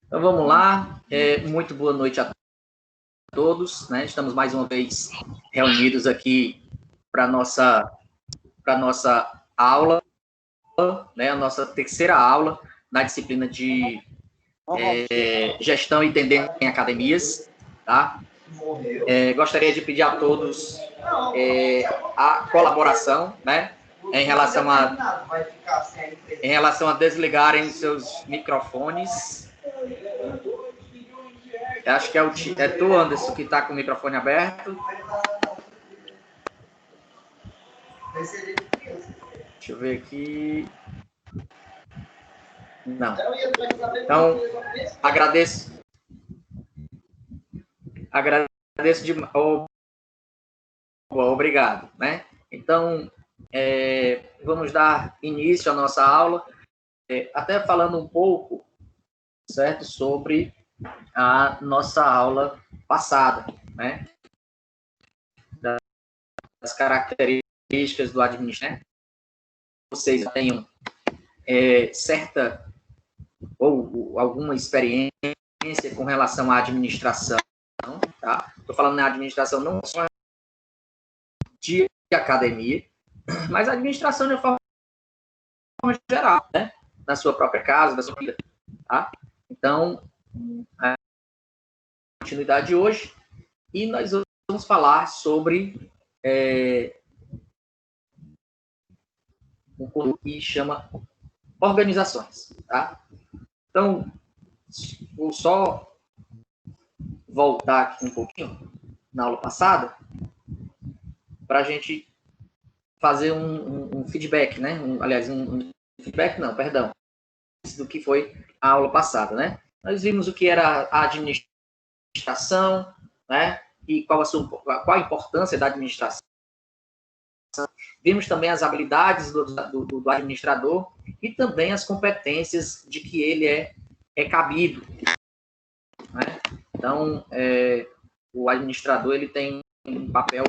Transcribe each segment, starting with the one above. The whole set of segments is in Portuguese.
Então vamos lá, muito boa noite a todos, né? Estamos mais uma vez reunidos aqui para nossa aula, né? A nossa terceira aula na disciplina de gestão e tendência em academias, tá? Gostaria de pedir a todos a colaboração, né? Em relação a desligarem seus microfones. Eu acho que é tu, Anderson, que está com o microfone aberto. Deixa eu ver aqui. Não. Então, agradeço de... Obrigado, né? Então, vamos dar início à nossa aula, até falando um pouco, certo, sobre a nossa aula passada, né? Das características do administrador. Vocês tenham certa ou alguma experiência com relação à administração, tá? Estou falando na administração não só de academia, mas a administração de uma forma geral, né? Na sua própria casa, na sua vida, tá? Então, a continuidade de hoje, e nós vamos falar sobre um curso que chama organizações, tá? Então, vou só voltar aqui um pouquinho na aula passada para a gente fazer um feedback, né? Aliás, um feedback não, perdão, do que foi a aula passada, né? Nós vimos o que era a administração, né? E qual a importância da administração. Vimos também as habilidades do administrador e também as competências de que ele é cabido, né? Então, o administrador ele tem um papel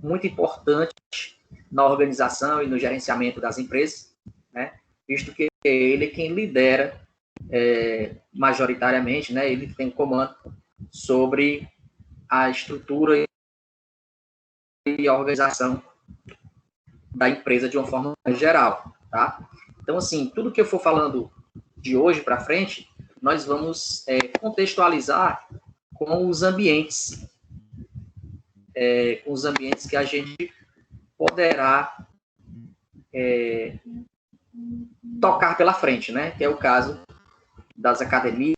muito importante na organização e no gerenciamento das empresas, né? Visto que ele é quem lidera majoritariamente, né? Ele tem comando sobre a estrutura e a organização da empresa de uma forma geral, tá? Então, assim, tudo que eu for falando de hoje para frente, nós vamos contextualizar com os ambientes que a gente poderá tocar pela frente, né? Que é o caso das academias,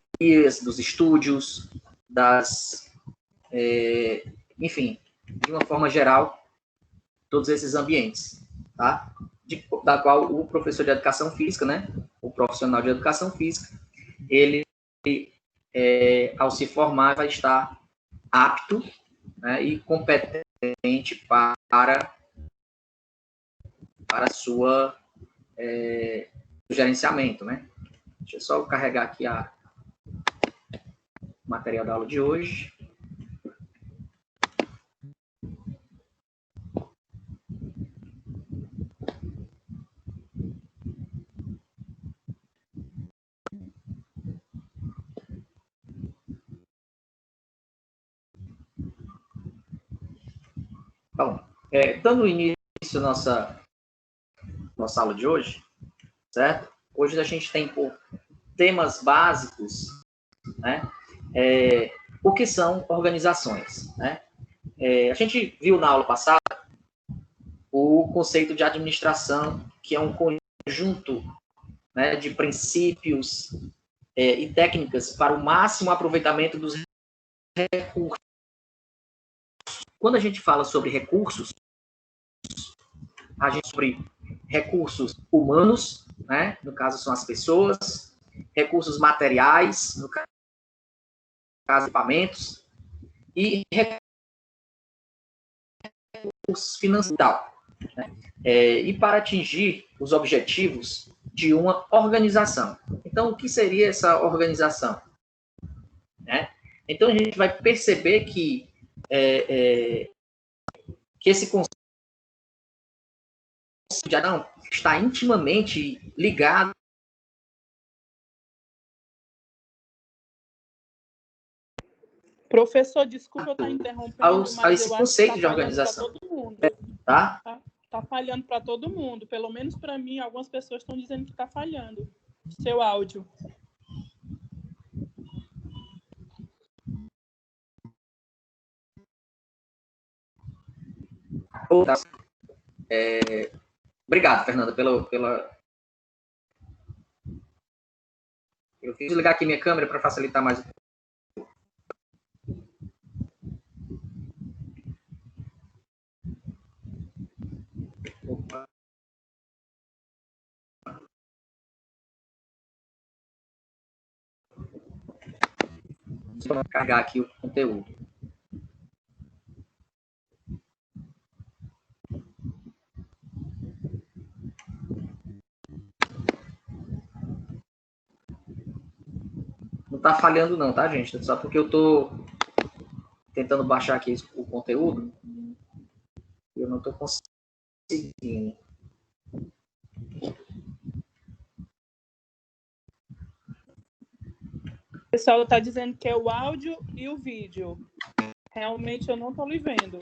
dos estúdios, enfim, de uma forma geral, todos esses ambientes, tá? Da qual o professor de educação física, né? O profissional de educação física, ele, ao se formar, vai estar apto, né, e competente para sua gerenciamento, né? Deixa eu só carregar aqui o material da aula de hoje. Bom, dando início à nossa aula de hoje, certo? Hoje a gente tem por temas básicos, né? O que são organizações, né? A gente viu na aula passada o conceito de administração, que é um conjunto, né, de princípios e técnicas para o máximo aproveitamento dos recursos. Quando a gente fala sobre recursos, a gente sobre recursos humanos, né? No caso são as pessoas, recursos materiais, no caso equipamentos, e recursos financeiros, né? E para atingir os objetivos de uma organização. Então, o que seria essa organização? Né? Então, a gente vai perceber que esse conceito conceito de Adão está intimamente ligado Professor, desculpa eu estar interrompendo, a mas esse eu acho que conceito está de falhando para organização. todo mundo. Tá? Tá falhando para todo mundo. Pelo menos para mim, algumas pessoas estão dizendo que está falhando. Seu áudio. Obrigado, Fernanda, pela... Eu fiz desligar aqui minha câmera para facilitar mais. Opa. Vou carregar aqui o conteúdo. Não está falhando não, tá, gente? Só porque eu estou tentando baixar aqui o conteúdo. Eu não estou conseguindo. O pessoal está dizendo que é o áudio e o vídeo. Realmente eu não estou lhe vendo.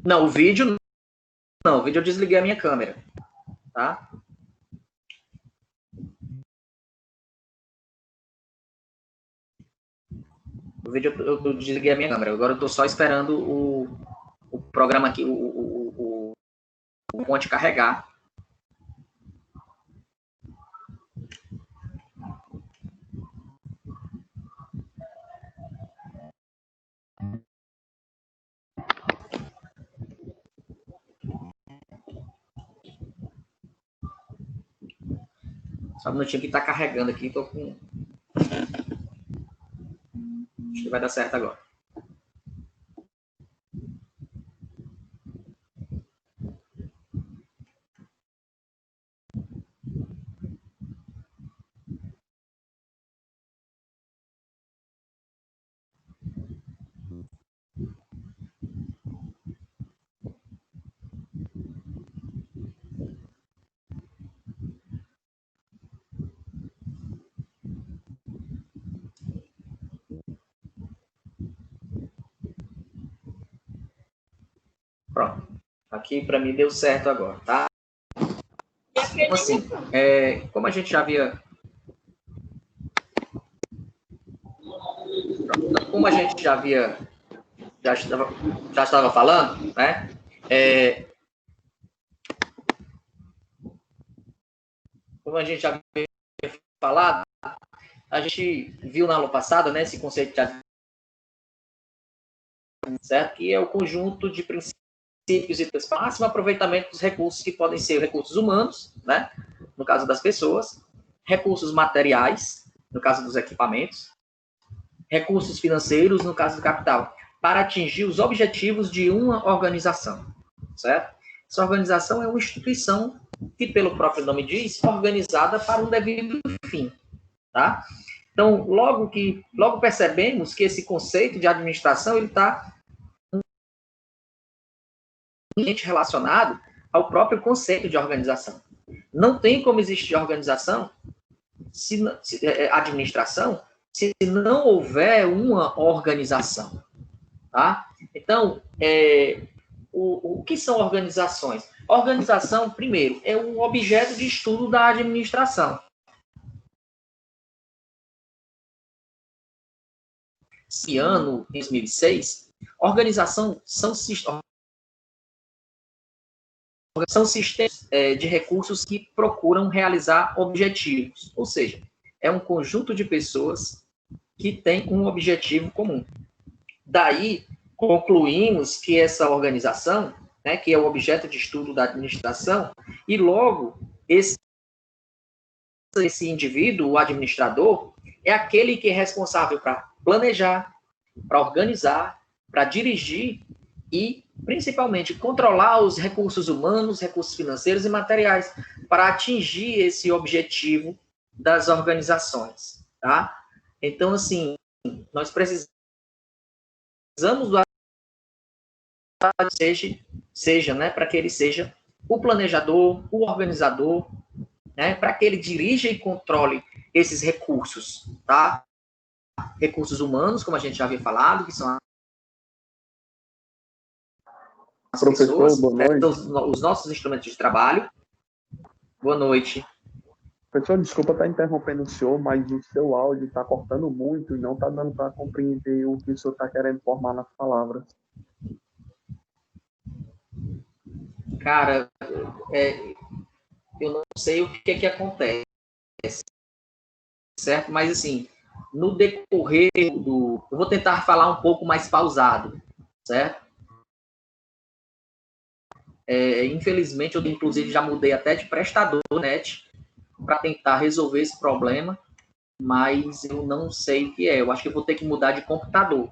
Não, o vídeo não. O vídeo eu desliguei a minha câmera. Tá? O vídeo eu desliguei a minha câmera. Agora eu estou só esperando o programa aqui, o ponte carregar. Só um minutinho que está carregando aqui. Tô com... Acho que vai dar certo agora. Pronto. Aqui para mim deu certo agora, tá? Então, assim, como a gente já havia... Como a gente já estava falando, né? Como a gente já havia falado, a gente viu na aula passada, né, esse conceito de certo? Que é o conjunto de princípios e para máximo aproveitamento dos recursos que podem ser recursos humanos, né? No caso das pessoas, recursos materiais, no caso dos equipamentos, recursos financeiros, no caso do capital, para atingir os objetivos de uma organização, certo? Essa organização é uma instituição que, pelo próprio nome diz, organizada para um devido fim, tá? Então, logo percebemos que esse conceito de administração ele está relacionado ao próprio conceito de organização. Não tem como existir organização, administração, se não houver uma organização. Tá? Então, o que são organizações? Organização, primeiro, é um objeto de estudo da administração. Esse ano, 2006, organização são sistemas de recursos que procuram realizar objetivos, ou seja, é um conjunto de pessoas que têm um objetivo comum. Daí, concluímos que essa organização, né, que é o objeto de estudo da administração, e logo esse indivíduo, o administrador, é aquele que é responsável para planejar, para organizar, para dirigir e, principalmente, controlar os recursos humanos, recursos financeiros e materiais para atingir esse objetivo das organizações, tá? Então, assim, nós precisamos do seja seja, né, para que ele seja o planejador, o organizador, né, para que ele dirija e controle esses recursos, tá? Recursos humanos, como a gente já havia falado, que são as Professor, pessoas, boa né, noite. são os nossos instrumentos de trabalho. Boa noite. Professor, desculpa estar interrompendo o senhor, mas o seu áudio está cortando muito e não está dando para compreender o que o senhor está querendo formar nas palavras. Cara, eu não sei o que acontece, certo? Mas, assim, no decorrer do... Eu vou tentar falar um pouco mais pausado, certo? Infelizmente, eu, inclusive, já mudei até de prestador net para tentar resolver esse problema, mas eu não sei o que é. Eu acho que eu vou ter que mudar de computador,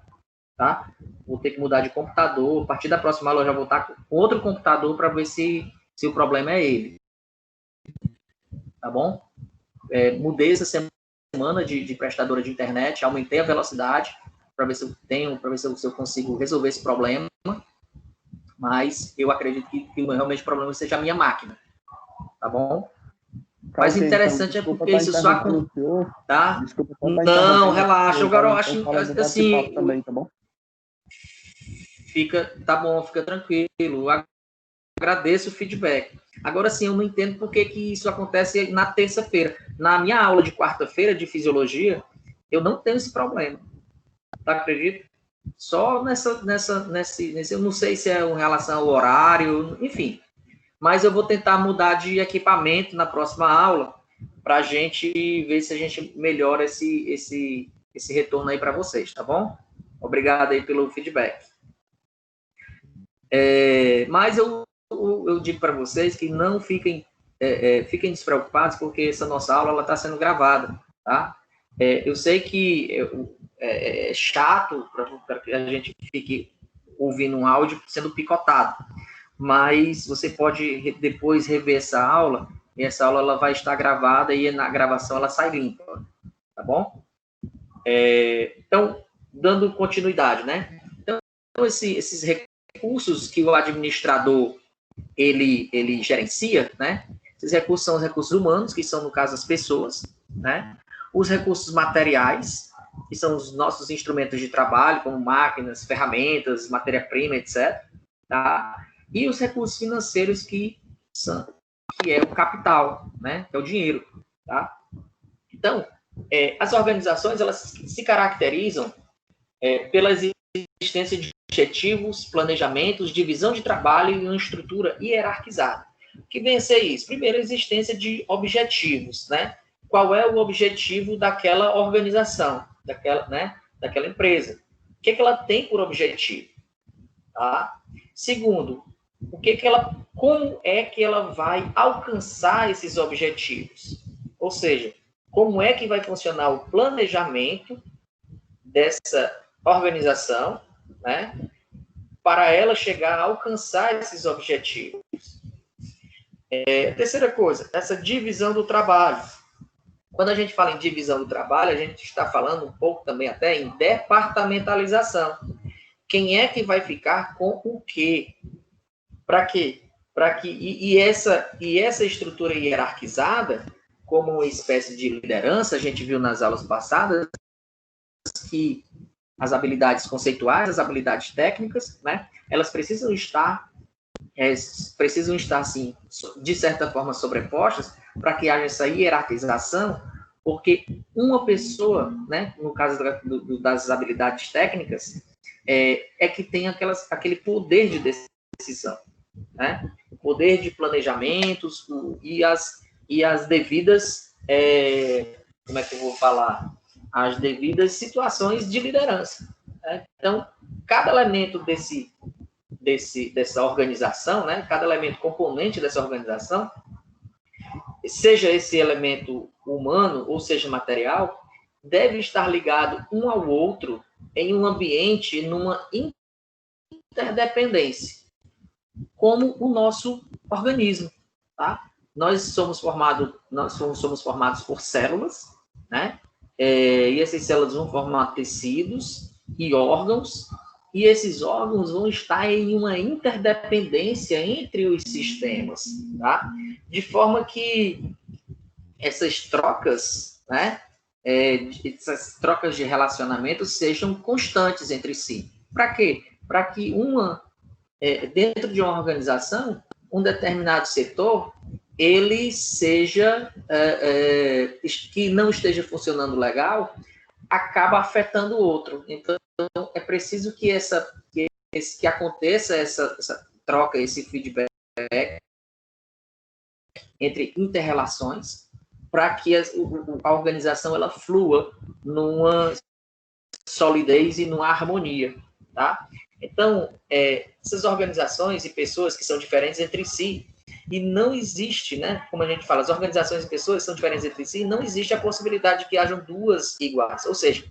tá? Vou ter que mudar de computador. A partir da próxima aula, eu já vou estar com outro computador para ver se o problema é ele. Tá bom? Mudei essa semana de prestadora de internet, aumentei a velocidade para ver se eu tenho, para ver se eu consigo resolver esse problema. Mas eu acredito que realmente o problema seja a minha máquina. Tá bom? Mas interessante então, é porque isso só acontece. Tá? Desculpa, não, relaxa. Agora eu acho assim. Também, tá bom? Tá bom, fica tranquilo. Agradeço o feedback. Agora sim, eu não entendo por que isso acontece na terça-feira. Na minha aula de quarta-feira de fisiologia, eu não tenho esse problema. Tá, acredito? Só nesse, eu não sei se é em relação ao horário, enfim. Mas eu vou tentar mudar de equipamento na próxima aula para a gente ver se a gente melhora esse retorno aí para vocês, tá bom? Obrigado aí pelo feedback. Mas eu digo para vocês que não fiquem despreocupados, porque essa nossa aula está sendo gravada, tá? Eu sei que é chato para que a gente fique ouvindo um áudio sendo picotado, mas você pode depois rever essa aula, e essa aula ela vai estar gravada e na gravação ela sai limpa, tá bom? Então, dando continuidade, né? Então esses recursos que o administrador ele gerencia, né? Esses recursos são os recursos humanos, que são, no caso, as pessoas, né? Os recursos materiais, que são os nossos instrumentos de trabalho, como máquinas, ferramentas, matéria-prima, etc. Tá? E os recursos financeiros, que é o capital, né? Que é o dinheiro, tá? Então, as organizações, elas se caracterizam pela existência de objetivos, planejamentos, divisão de trabalho e uma estrutura hierarquizada. O que vem a ser isso? Primeiro, a existência de objetivos, né? Qual é o objetivo daquela organização, daquela empresa? O que ela tem por objetivo? Tá? Segundo, como é que ela vai alcançar esses objetivos? Ou seja, como é que vai funcionar o planejamento dessa organização, né, para ela chegar a alcançar esses objetivos. Terceira coisa, essa divisão do trabalho. Quando a gente fala em divisão do trabalho, a gente está falando um pouco também até em departamentalização. Quem é que vai ficar com o quê? Para quê? Essa estrutura hierarquizada, como uma espécie de liderança, a gente viu nas aulas passadas que as habilidades conceituais, as habilidades técnicas, né, elas precisam estar, assim, de certa forma, sobrepostas para que haja essa hierarquização, porque uma pessoa, né, no caso das habilidades técnicas, que tem aquele poder de decisão, né, o poder de planejamentos e as devidas, como é que eu vou falar? As devidas situações de liderança. Né? Então, cada elemento dessa organização, né? Cada elemento componente dessa organização, seja esse elemento humano ou seja material, deve estar ligado um ao outro em um ambiente, numa interdependência, como o nosso organismo. Tá? Nós somos formados por células, né? E essas células vão formar tecidos e órgãos, e esses órgãos vão estar em uma interdependência entre os sistemas, tá? De forma que essas trocas, né, essas trocas de relacionamento sejam constantes entre si. Para quê? Para que dentro de uma organização, um determinado setor, ele seja, que não esteja funcionando legal, acaba afetando o outro. Então, é preciso que aconteça essa troca, esse feedback entre inter-relações, para que a organização ela flua numa solidez e numa harmonia, tá? Então, essas organizações e pessoas que são diferentes entre si, e não existe, né, como a gente fala, as organizações e pessoas são diferentes entre si, e não existe a possibilidade de que hajam duas iguais. Ou seja,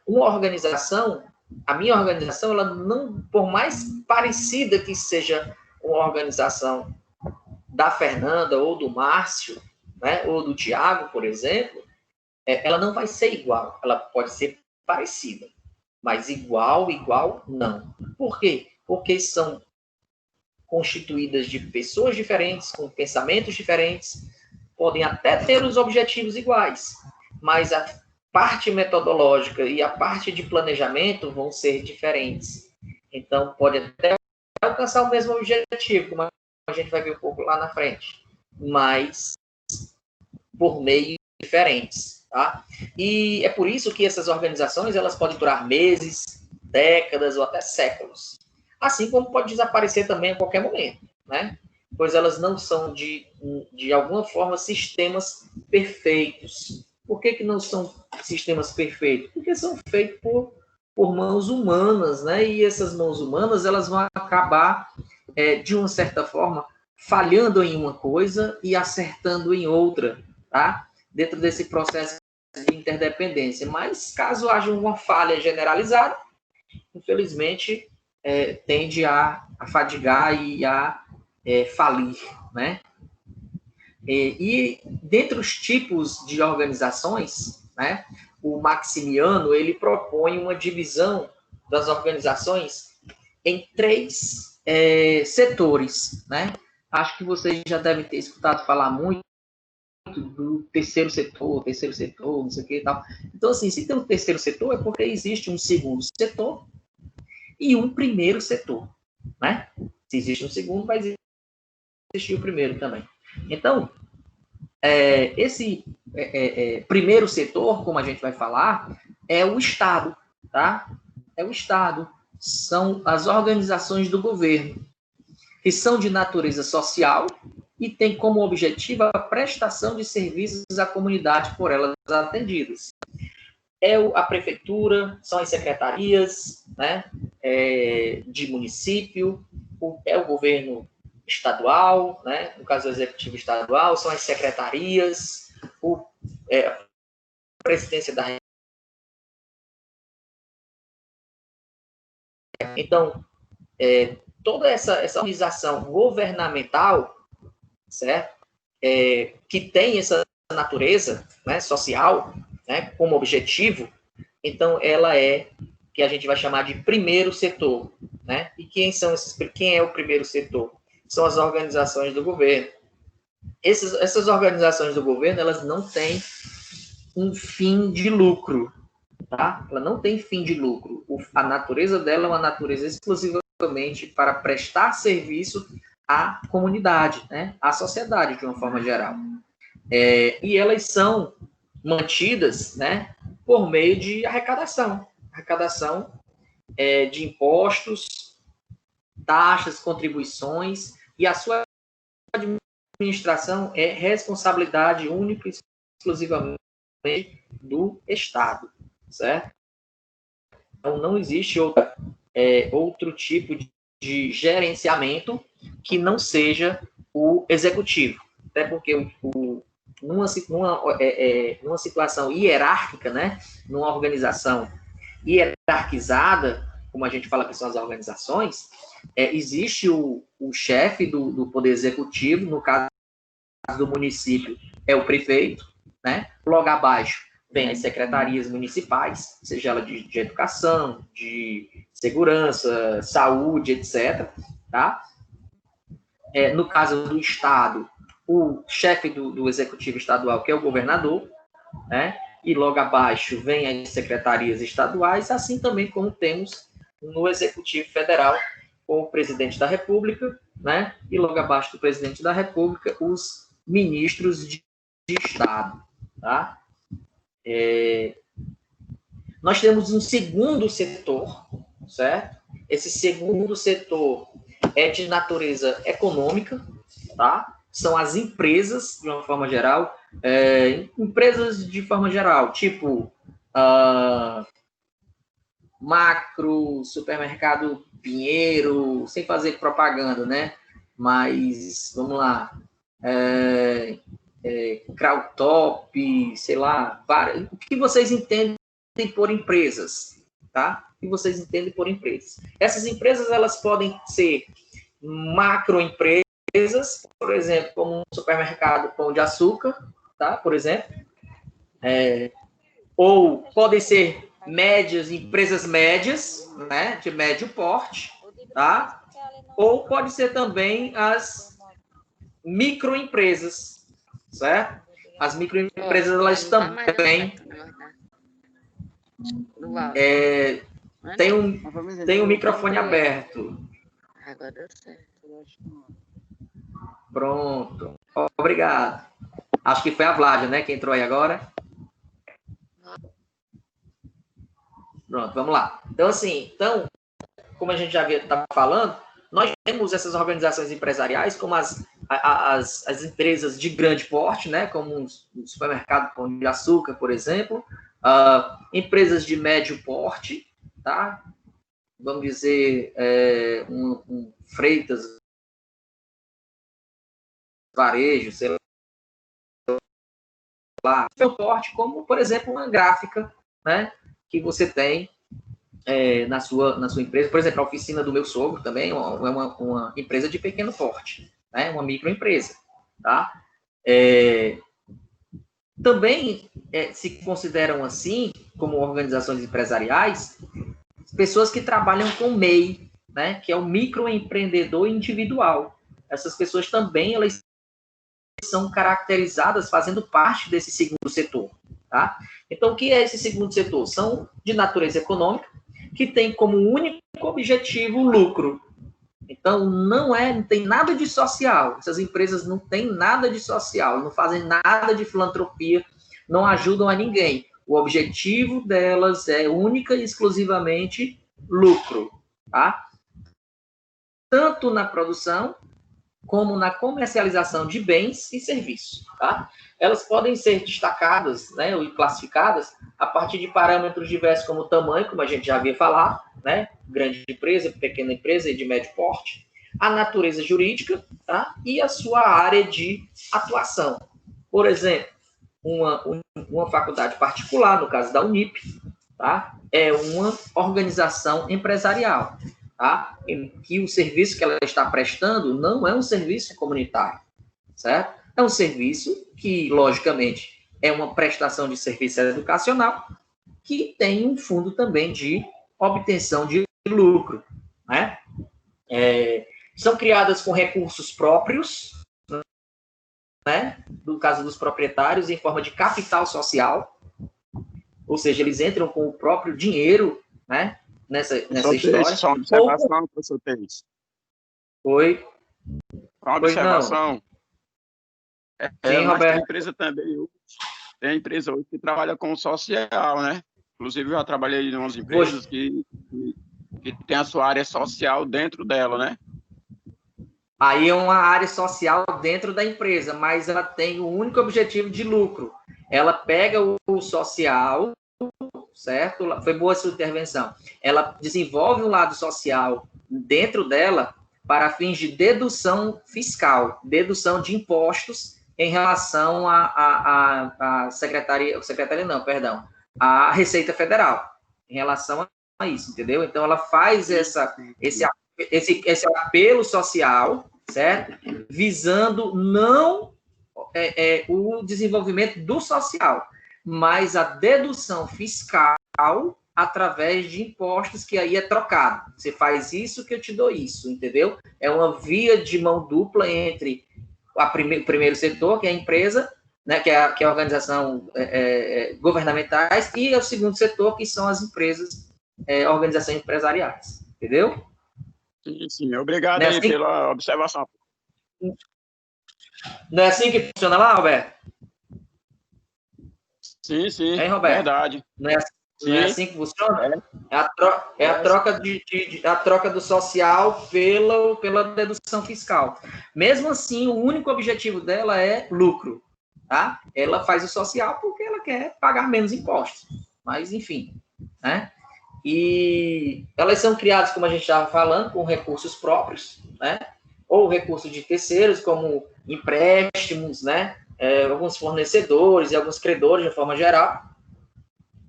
uma organização, a minha organização, ela não, por mais parecida que seja uma organização da Fernanda ou do Márcio, né, ou do Tiago, por exemplo, ela não vai ser igual. Ela pode ser parecida, mas igual, não. Por quê? Porque são constituídas de pessoas diferentes, com pensamentos diferentes, podem até ter os objetivos iguais, mas a parte metodológica e a parte de planejamento vão ser diferentes. Então, pode até alcançar o mesmo objetivo, como a gente vai ver um pouco lá na frente, mas por meios diferentes, tá? E é por isso que essas organizações, elas podem durar meses, décadas ou até séculos. Assim como pode desaparecer também a qualquer momento, né? Pois elas não são, de alguma forma, sistemas perfeitos. Por que não são sistemas perfeitos? Porque são feitos por mãos humanas, né? E essas mãos humanas, elas vão acabar, de uma certa forma, falhando em uma coisa e acertando em outra, tá? Dentro desse processo de interdependência. Mas, caso haja uma falha generalizada, infelizmente, tende a fadigar e a falir, né? E dentre os tipos de organizações, né, o Maximiano, ele propõe uma divisão das organizações em 3 setores, né? Acho que vocês já devem ter escutado falar muito do terceiro setor, não sei o que e tal. Então, assim, se tem um terceiro setor, é porque existe um segundo setor e um primeiro setor, né? Se existe um segundo, vai existir o primeiro também. Então, esse primeiro setor, como a gente vai falar, é o Estado, tá? É o Estado. São as organizações do governo, que são de natureza social e têm como objetivo a prestação de serviços à comunidade por elas atendidas. A prefeitura, são as secretarias, né, de município, o governo estadual, né, no caso do executivo estadual, são as secretarias, a presidência da... Então, toda essa organização governamental, certo? Que tem essa natureza, né, social, né, como objetivo, então ela que a gente vai chamar de primeiro setor, né? E quem é o primeiro setor? São as organizações do governo. Essas organizações do governo, elas não têm um fim de lucro, tá? Ela não tem fim de lucro. A natureza dela é uma natureza exclusivamente para prestar serviço à comunidade, né? À sociedade, de uma forma geral. E elas são mantidas, né, por meio de arrecadação de impostos, taxas, contribuições, e a sua administração é responsabilidade única e exclusivamente do Estado, certo? Então, não existe outro tipo de gerenciamento que não seja o executivo, até porque numa situação hierárquica, né, numa organização hierarquizada, como a gente fala que são as organizações, existe o chefe do poder executivo, no caso do município é o prefeito, né? Logo abaixo vem as secretarias municipais, seja ela de educação, de segurança, saúde, etc. Tá? No caso do Estado, o chefe do executivo estadual, que é o governador, né? E logo abaixo vem as secretarias estaduais, assim também como temos no executivo federal, com o presidente da República, né? E logo abaixo do presidente da República, os ministros de Estado, tá? Nós temos um segundo setor, certo? Esse segundo setor é de natureza econômica, tá? São as empresas, de uma forma geral, empresas de forma geral, tipo Macro, Supermercado Pinheiro, sem fazer propaganda, né? Mas, vamos lá, Krautop, sei lá, o que vocês entendem por empresas, tá? O que vocês entendem por empresas. Essas empresas, elas podem ser macroempresas, por exemplo, como um supermercado Pão de Açúcar, tá? Por exemplo. Ou podem ser empresas médias, né? De médio porte, tá? Ou pode ser também as microempresas, certo? As microempresas, elas também tem um microfone aberto. Agora deu certo. Pronto. Obrigado. Acho que foi a Vládia, né, que entrou aí agora. Pronto, vamos lá. Então, assim, como a gente já estava falando, nós temos essas organizações empresariais como as empresas de grande porte, né, como o supermercado Pão de Açúcar, por exemplo, empresas de médio porte, tá? Vamos dizer, Freitas, Varejo, sei lá, porte, como, por exemplo, uma gráfica, né, que você tem na sua empresa. Por exemplo, a oficina do meu sogro também é uma empresa de pequeno porte, né, uma microempresa, tá? Também se consideram assim, como organizações empresariais, pessoas que trabalham com MEI, né, que é o microempreendedor individual. Essas pessoas também, elas são caracterizadas fazendo parte desse segundo setor, tá? Então, o que é esse segundo setor? São de natureza econômica, que tem como único objetivo o lucro. Então, não tem nada de social. Essas empresas não têm nada de social, não fazem nada de filantropia, não ajudam a ninguém. O objetivo delas é única e exclusivamente lucro, tá? Tanto na produção como na comercialização de bens e serviços, tá? Elas podem ser destacadas, né, ou classificadas a partir de parâmetros diversos como o tamanho, como a gente já havia falado, né, grande empresa, pequena empresa e de médio porte, a natureza jurídica, tá, e a sua área de atuação. Por exemplo, uma faculdade particular, no caso da Unip, tá, é uma organização empresarial, tá, em que o serviço que ela está prestando não é um serviço comunitário, certo? É um serviço que, logicamente, é uma prestação de serviço educacional que tem um fundo também de obtenção de lucro, né? São criadas com recursos próprios, né? No caso dos proprietários, em forma de capital social, ou seja, eles entram com o próprio dinheiro, né? Nessa história. Só uma observação, professor Teis. Oi. Uma observação. Sim, Roberto. Tem empresa também, tem empresa hoje que trabalha com social, né? Inclusive, eu já trabalhei em umas empresas que tem a sua área social dentro dela, né? Aí é uma área social dentro da empresa, mas ela tem o único objetivo de lucro. Ela pega o social, certo? Foi boa a sua intervenção. Ela desenvolve um lado social dentro dela para fins de dedução fiscal, dedução de impostos em relação à à Receita Federal, em relação a isso, entendeu? Então, ela faz esse apelo social, certo? Visando não o desenvolvimento do social, mas a dedução fiscal através de impostos, que aí é trocado. Você faz isso que eu te dou isso, entendeu? É uma via de mão dupla entre o primeiro setor, que é a empresa, né, que é a organização governamentais, e o segundo setor, que são as empresas, organizações empresariais, entendeu? Sim, sim. Obrigado Não é aí assim? pela observação. Não é assim que funciona lá, Roberto? Sim, sim, Hein, Roberto? verdade. Não é Sim, assim que funciona? é, A troca a troca do social pela dedução fiscal. Mesmo assim, o único objetivo dela é lucro, tá? Ela faz o social porque ela quer pagar menos impostos. Mas, enfim, né? E elas são criadas, como a gente estava falando, com recursos próprios, né? Ou recursos de terceiros, como empréstimos, né? Alguns fornecedores e alguns credores, de forma geral,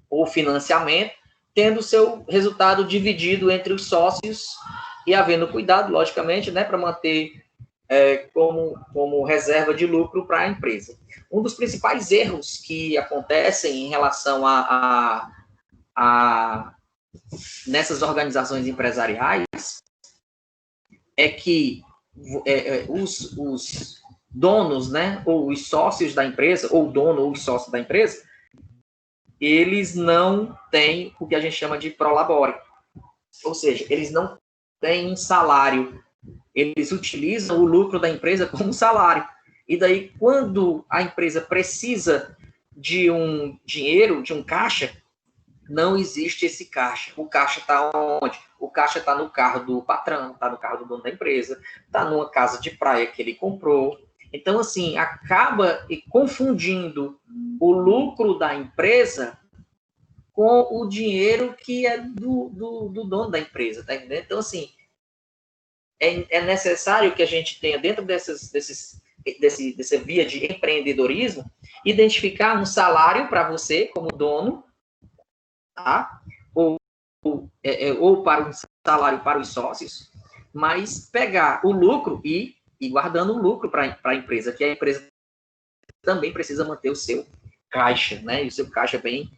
ou financiamento, tendo seu resultado dividido entre os sócios e havendo cuidado, logicamente, né, para manter como reserva de lucro para a empresa. Um dos principais erros que acontecem em relação nessas organizações empresariais é que os donos, né, ou os sócios da empresa, ou o dono ou os sócios da empresa, eles não têm o que a gente chama de prolabore. Ou seja, eles não têm um salário. Eles utilizam o lucro da empresa como salário. E daí, quando a empresa precisa de um dinheiro, de um caixa, não existe esse caixa. O caixa está onde? O caixa está no carro do patrão, está no carro do dono da empresa, está numa casa de praia que ele comprou. Então, assim, acaba confundindo o lucro da empresa com o dinheiro que é do dono da empresa, tá entendendo? Então, assim, é necessário que a gente tenha, dentro dessa via de empreendedorismo, identificar um salário para você, como dono, tá? Ou para um salário para os sócios, mas pegar o lucro e ir guardando o lucro para a empresa, que a empresa também precisa manter o seu caixa, né? E o seu caixa bem,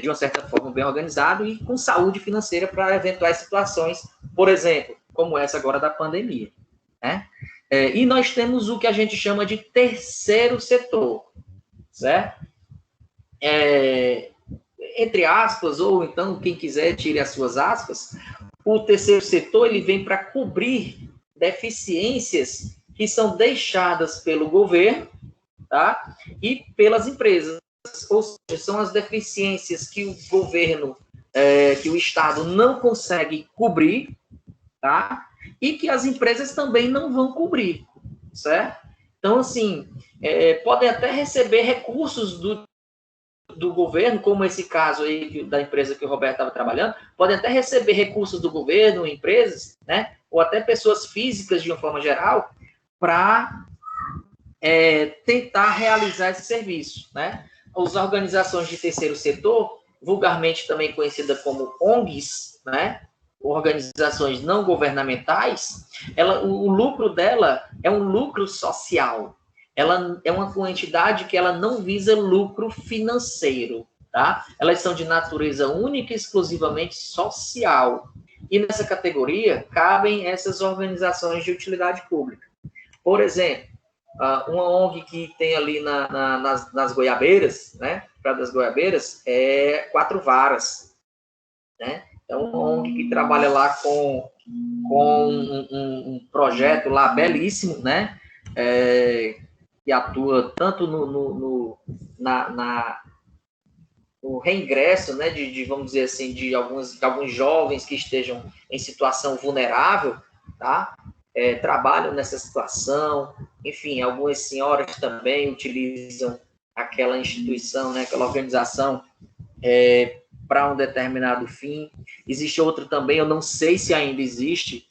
de uma certa forma, bem organizado e com saúde financeira para eventuais situações, por exemplo, como essa agora da pandemia, né? E nós temos o que a gente chama de terceiro setor, certo? Entre aspas, ou então, quem quiser, tire as suas aspas, o terceiro setor ele vem para cobrir deficiências que são deixadas pelo governo, tá? E pelas empresas. Ou seja, são as deficiências que o governo, que o Estado não consegue cobrir, tá? E que as empresas também não vão cobrir, certo? Então, assim, podem até receber recursos do governo, como esse caso aí da empresa que o Roberto estava trabalhando, podem até receber recursos do governo, empresas, né? Ou até pessoas físicas, de uma forma geral, para tentar realizar esse serviço, né? As organizações de terceiro setor, vulgarmente também conhecidas como ONGs, né? Organizações não governamentais, o lucro dela é um lucro social. Ela é uma entidade que ela não visa lucro financeiro, tá? Elas são de natureza única e exclusivamente social. E nessa categoria cabem essas organizações de utilidade pública. Por exemplo, uma ONG que tem ali nas Goiabeiras, né? Praia das Goiabeiras, é Quatro Varas, né? É uma ONG que trabalha lá com um projeto lá belíssimo, né? Que atua tanto no reingresso, né? Vamos dizer assim, de alguns jovens que estejam em situação vulnerável, tá? Trabalham nessa situação, enfim, algumas senhoras também utilizam aquela instituição, né, aquela organização para um determinado fim. Existe outro também, eu não sei se ainda existe,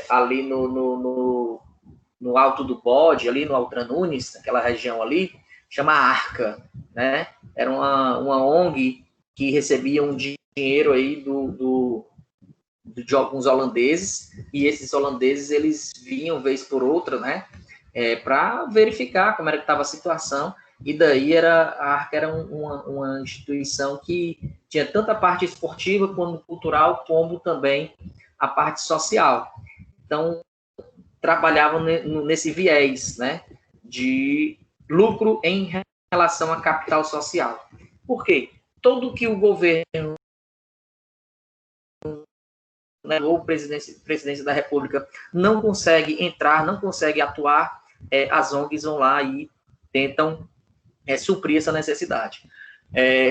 ali no Alto do Bode, ali no Altra Nunes, naquela região ali, chama Arca, né? Era uma ONG que recebia um dinheiro aí de alguns holandeses, e esses holandeses, eles vinham vez por outra, né, para verificar como era que estava a situação, e daí a Arca era uma instituição que tinha tanto a parte esportiva, como cultural, como também a parte social. Então, trabalhavam nesse viés, né, de lucro em relação a capital social. Por quê? Tudo que o governo, né, ou presidência da República não consegue entrar, não consegue atuar, as ONGs vão lá e tentam suprir essa necessidade.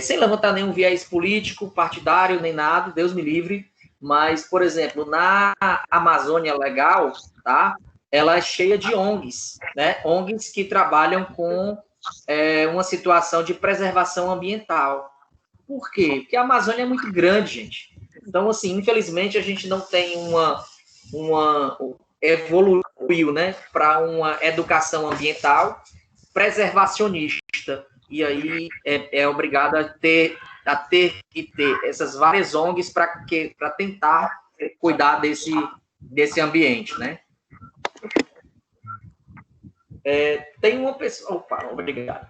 Sem levantar nenhum viés político, partidário, nem nada, Deus me livre, mas, por exemplo, na Amazônia Legal, tá? Ela é cheia de ONGs, né? ONGs que trabalham com uma situação de preservação ambiental. Por quê? Porque a Amazônia é muito grande, gente. Então, assim, infelizmente, a gente não tem evoluiu, né, para uma educação ambiental preservacionista. E aí é obrigado a ter que ter essas várias ONGs para tentar cuidar desse ambiente, né? Tem uma pessoa... Opa, obrigado.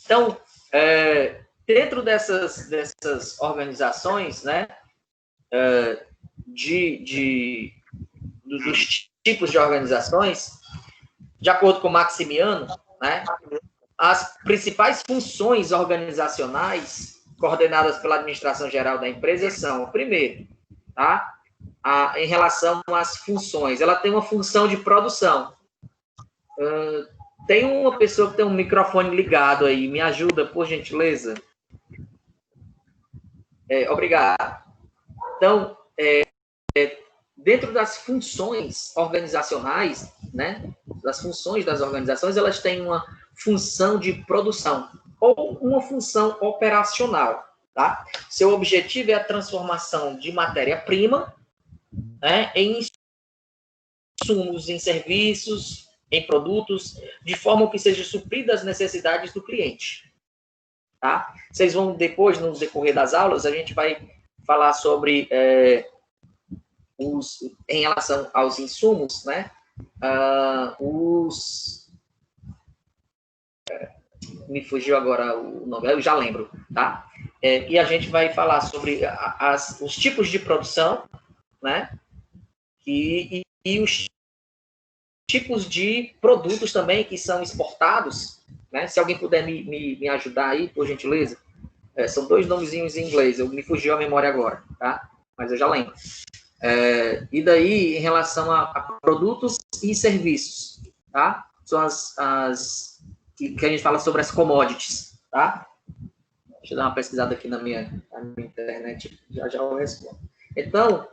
Então, dentro dessas organizações, né, dos tipos de organizações, de acordo com Maximiano, né, as principais funções organizacionais coordenadas pela administração geral da empresa são, primeiro, tá, em relação às funções, ela tem uma função de produção. Tem uma pessoa que tem um microfone ligado aí, me ajuda, por gentileza? Obrigado. Então, dentro das funções organizacionais, né, das funções das organizações, elas têm uma função de produção ou uma função operacional, tá? Seu objetivo é a transformação de matéria-prima, né, em insumos, em serviços, em produtos, de forma que seja suprida as necessidades do cliente, tá? Vocês vão depois, no decorrer das aulas, a gente vai falar sobre em relação aos insumos, né? Me fugiu agora o nome, eu já lembro, tá? E a gente vai falar sobre os tipos de produção, né? E os tipos de produtos também que são exportados, né? Se alguém puder me ajudar aí, por gentileza. São dois nomezinhos em inglês, me fugiu a memória agora, tá? Mas eu já lembro. E daí, em relação a produtos e serviços, tá? São as que a gente fala sobre as commodities, tá? Deixa eu dar uma pesquisada aqui na minha internet, já eu respondo. Então,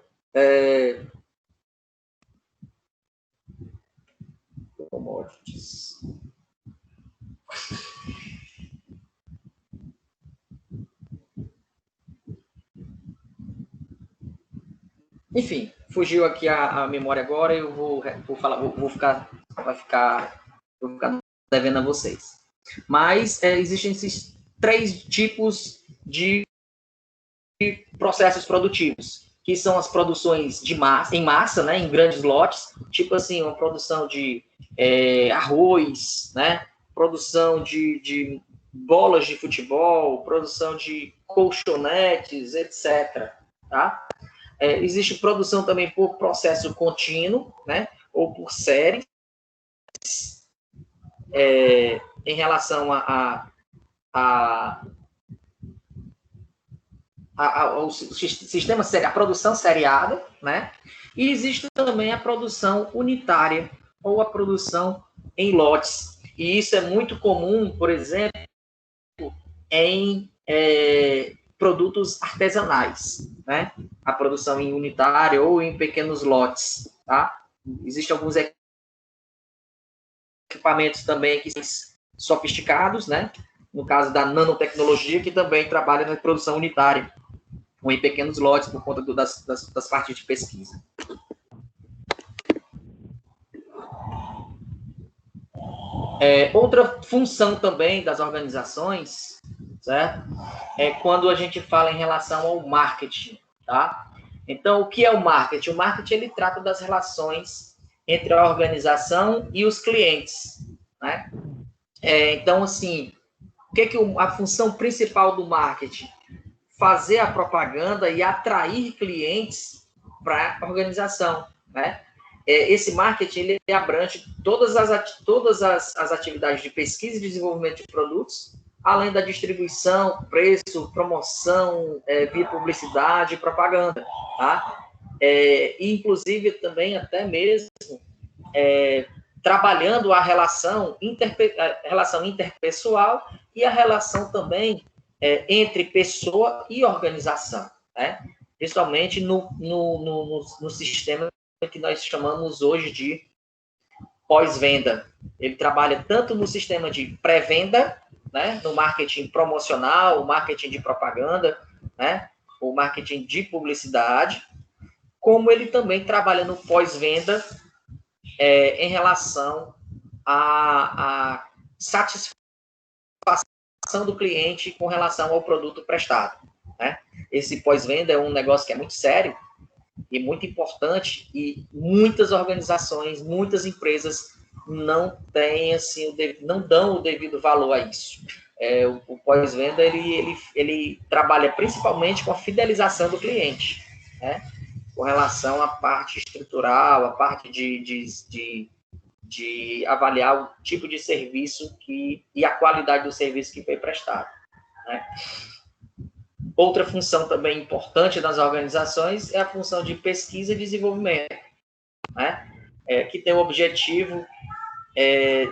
commodities. Enfim, fugiu aqui a memória agora, eu vou ficar devendo a vocês. Mas existem esses 3 tipos de processos produtivos, que são as produções em massa, né, em grandes lotes, tipo assim, uma produção de arroz, né, produção de bolas de futebol, produção de colchonetes, etc. Tá? Existe produção também por processo contínuo, né, ou por séries, em relação ao sistema a produção seriada, né, e existe também a produção unitária, ou a produção em lotes. E isso é muito comum, por exemplo, em produtos artesanais, né? A produção em unitária ou em pequenos lotes, tá? Existem alguns equipamentos também que são sofisticados, né? No caso da nanotecnologia, que também trabalha na produção unitária, ou em pequenos lotes, por conta das partes de pesquisa. Outra função também das organizações, certo? É quando a gente fala em relação ao marketing, tá? Então, o que é o marketing? O marketing, ele trata das relações entre a organização e os clientes, né? Então, assim, o que é a função principal do marketing? fazer a propaganda e atrair clientes para a organização, né? Esse marketing ele abrange todas as atividades de pesquisa e desenvolvimento de produtos, além da distribuição, preço, promoção, via publicidade e propaganda, tá? E inclusive também até mesmo trabalhando a relação interpessoal e a relação também entre pessoa e organização, né? Principalmente no sistema que nós chamamos hoje de pós-venda. Ele trabalha tanto no sistema de pré-venda, né, no marketing promocional, o marketing de propaganda, né, o marketing de publicidade, como ele também trabalha no pós-venda em relação à satisfação do cliente com relação ao produto prestado, né? Esse pós-venda é um negócio que é muito sério e muito importante, e muitas organizações, muitas empresas não têm, assim, não dão o devido valor a isso. O pós-venda, ele trabalha principalmente com a fidelização do cliente, né? Com relação à parte estrutural, a parte de avaliar o tipo de serviço e a qualidade do serviço que foi prestado, né? Outra função também importante das organizações é a função de pesquisa e desenvolvimento, né? Que tem o objetivo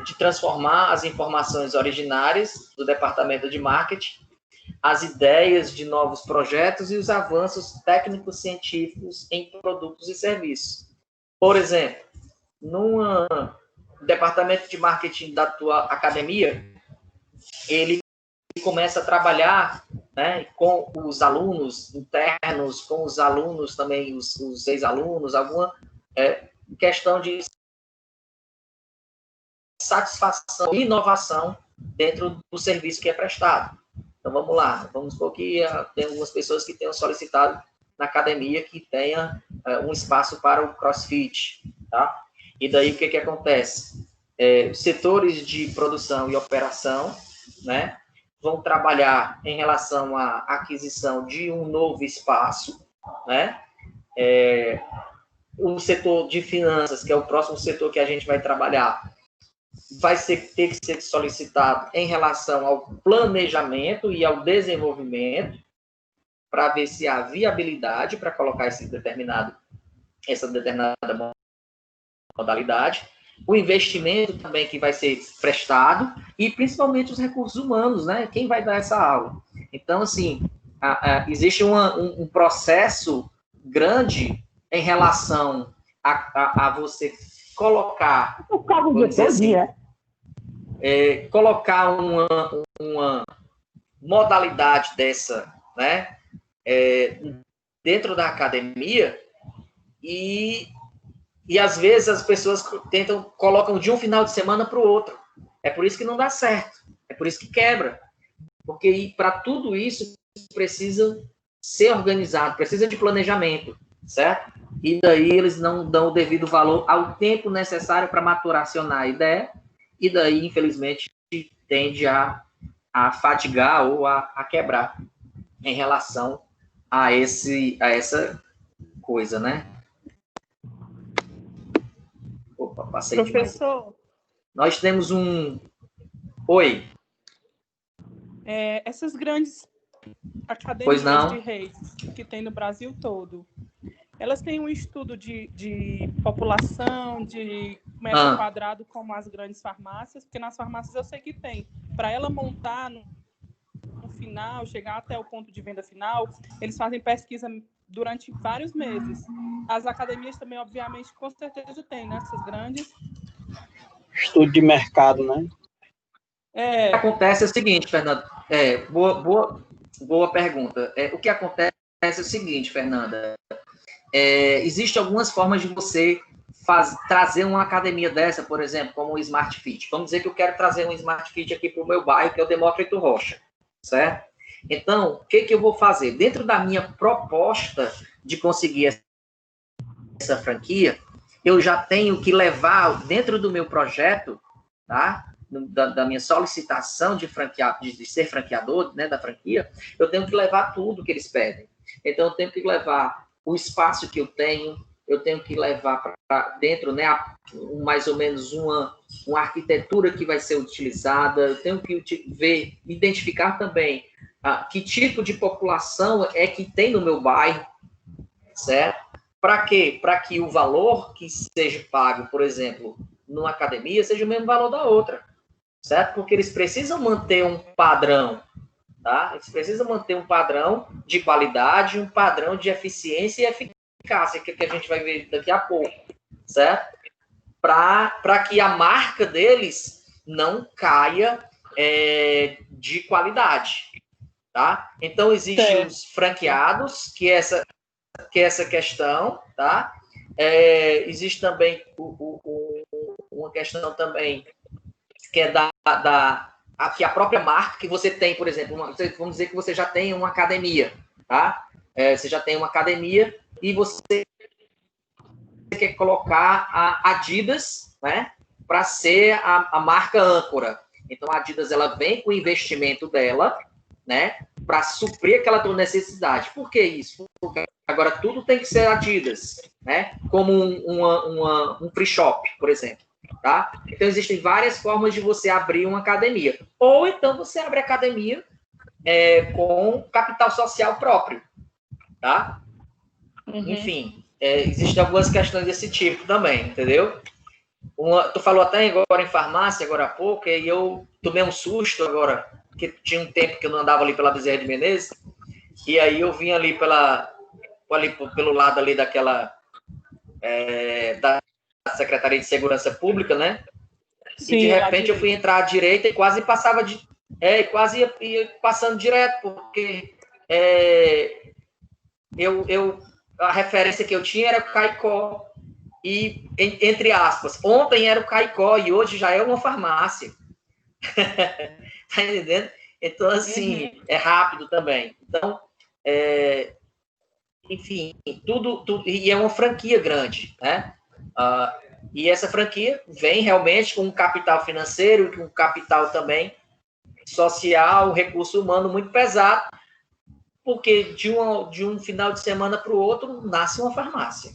de transformar as informações originárias do departamento de marketing, as ideias de novos projetos e os avanços técnicos científicos em produtos e serviços. Por exemplo, no departamento de marketing da tua academia, ele começa a trabalhar, né, com os alunos internos, com os alunos também, os ex-alunos, alguma questão de satisfação e inovação dentro do serviço que é prestado. Então, vamos lá. Vamos supor que tem algumas pessoas que tenham solicitado na academia que tenha um espaço para o CrossFit, tá? E daí, o que acontece? Setores de produção e operação, né, vão trabalhar em relação à aquisição de um novo espaço, né? O setor de finanças, que é o próximo setor que a gente vai trabalhar, vai ter que ser solicitado em relação ao planejamento e ao desenvolvimento, para ver se há viabilidade para colocar essa determinada modalidade, o investimento também que vai ser prestado e principalmente os recursos humanos, né? Quem vai dar essa aula? Então, assim, existe um processo grande em relação a você colocar, vamos dizer assim, colocar uma modalidade dessa, né, dentro da academia, e às vezes as pessoas colocam de um final de semana para o outro. É por isso que não dá certo, é por isso que quebra, porque para tudo isso precisa ser organizado, precisa de planejamento, certo? E daí eles não dão o devido valor ao tempo necessário para maturacionar a ideia, e daí, infelizmente, tende a fatigar ou a quebrar em relação a essa coisa, né? Opa, passei Professor, demais. Nós temos Oi. Essas grandes academias de redes que tem no Brasil todo, elas têm um estudo de população, de metro quadrado, como as grandes farmácias, porque nas farmácias eu sei que tem. Para ela montar no final, chegar até o ponto de venda final, eles fazem pesquisa durante vários meses. As academias também, obviamente, com certeza tem, né? Essas grandes. Estudo de mercado, né? O que acontece é o seguinte, Fernanda. Boa pergunta. O que acontece é o seguinte, Fernanda. Existem algumas formas de você trazer uma academia dessa, por exemplo, como o Smart Fit. Vamos dizer que eu quero trazer um Smart Fit aqui para o meu bairro, que é o Demócrito Rocha, certo? Então, o que eu vou fazer? Dentro da minha proposta de conseguir essa franquia, eu já tenho que levar dentro do meu projeto, tá? da minha solicitação de ser franqueador, né, da franquia, eu tenho que levar tudo que eles pedem. Então, eu tenho que levar o espaço que eu tenho que levar para dentro, né, mais ou menos uma arquitetura que vai ser utilizada, eu tenho que identificar também que tipo de população é que tem no meu bairro, certo? Para quê? Para que o valor que seja pago, por exemplo, numa academia, seja o mesmo valor da outra, certo? Porque eles precisam manter um padrão, tá? Eles precisam manter um padrão de qualidade, um padrão de eficiência e eficácia, que a gente vai ver daqui a pouco, certo? Para que a marca deles não caia de qualidade, tá? Então, existem os franqueados, que é essa questão, tá? Existe também uma questão também que é que a própria marca que você tem, por exemplo, vamos dizer que você já tem uma academia, tá? Você já tem uma academia e você quer colocar a Adidas, né, para ser a marca âncora. Então, a Adidas, ela vem com o investimento dela, né, para suprir aquela tua necessidade. Por que isso? Porque agora tudo tem que ser Adidas, né, como um free shop, por exemplo. Tá? Então, existem várias formas de você abrir uma academia. Ou então você abre a academia com capital social próprio. Tá? Uhum. Enfim, existem algumas questões desse tipo também, entendeu? Tu falou até agora em farmácia, agora há pouco, e eu tomei um susto agora, porque tinha um tempo que eu não andava ali pela Bezerra de Menezes, e aí eu vim ali pelo lado ali daquela... da Secretaria de Segurança Pública, né? Sim, e de repente eu fui entrar à direita e quase passava quase ia passando direto, porque a referência que eu tinha era o Caicó, e entre aspas, ontem era o Caicó e hoje já é uma farmácia. Tá entendendo? Então, assim, é rápido também. Então, enfim, tudo, e é uma franquia grande, né? E essa franquia vem realmente com um capital financeiro, com um capital também social, recurso humano muito pesado, porque de um final de semana para o outro nasce uma farmácia,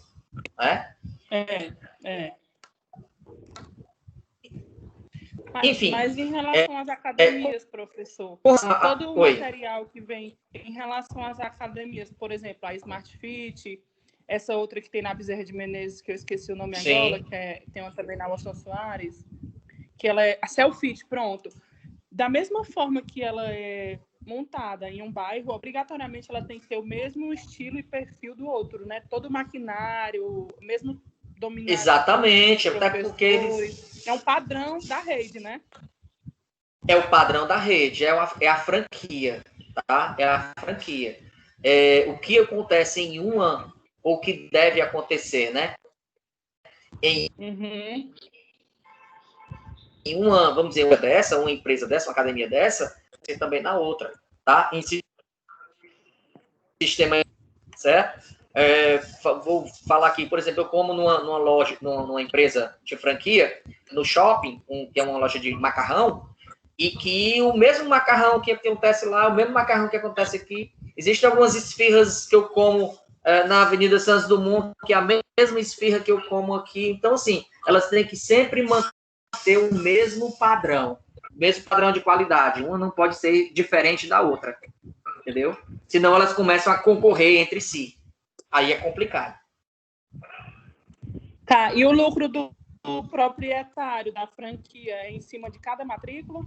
né? Enfim. Mas em relação às academias, professor, todo o material que vem em relação às academias, por exemplo, a Smart Fit, essa outra que tem na Bezerra de Menezes, que eu esqueci o nome agora, que tem uma também na Washington Soares, que ela é a Selfit, pronto. Da mesma forma que ela é montada em um bairro, obrigatoriamente ela tem que ter o mesmo estilo e perfil do outro, né? Todo o maquinário, mesmo dominado. Exatamente, até porque eles... É um padrão da rede, né? É o padrão da rede, é a franquia, tá? É a franquia. O que acontece em uma, ou que deve acontecer, né? Em uma, vamos dizer, uma empresa dessa, uma academia dessa, você também na outra, tá? Em sistema, certo? Vou falar aqui, por exemplo, eu como numa loja, numa empresa de franquia, no shopping, que é uma loja de macarrão, e que o mesmo macarrão que acontece lá, o mesmo macarrão que acontece aqui, existem algumas esfirras que eu como na Avenida Santos Dumont, que é a mesma esfirra que eu como aqui. Então, assim, elas têm que sempre manter o mesmo padrão de qualidade. Uma não pode ser diferente da outra, entendeu? Senão elas começam a concorrer entre si. Aí é complicado. Tá, e o lucro do proprietário da franquia é em cima de cada matrícula?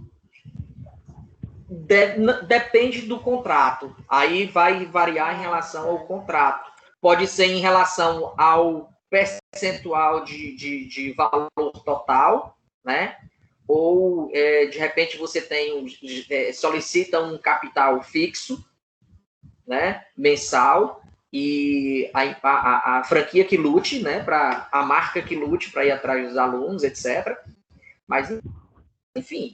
Depende do contrato. Aí vai variar em relação ao contrato. Pode ser em relação ao percentual de valor total, né? Ou, de repente, você solicita um capital fixo, né? Mensal, e a franquia que lute, né? A marca que lute para ir atrás dos alunos, etc. Mas, enfim,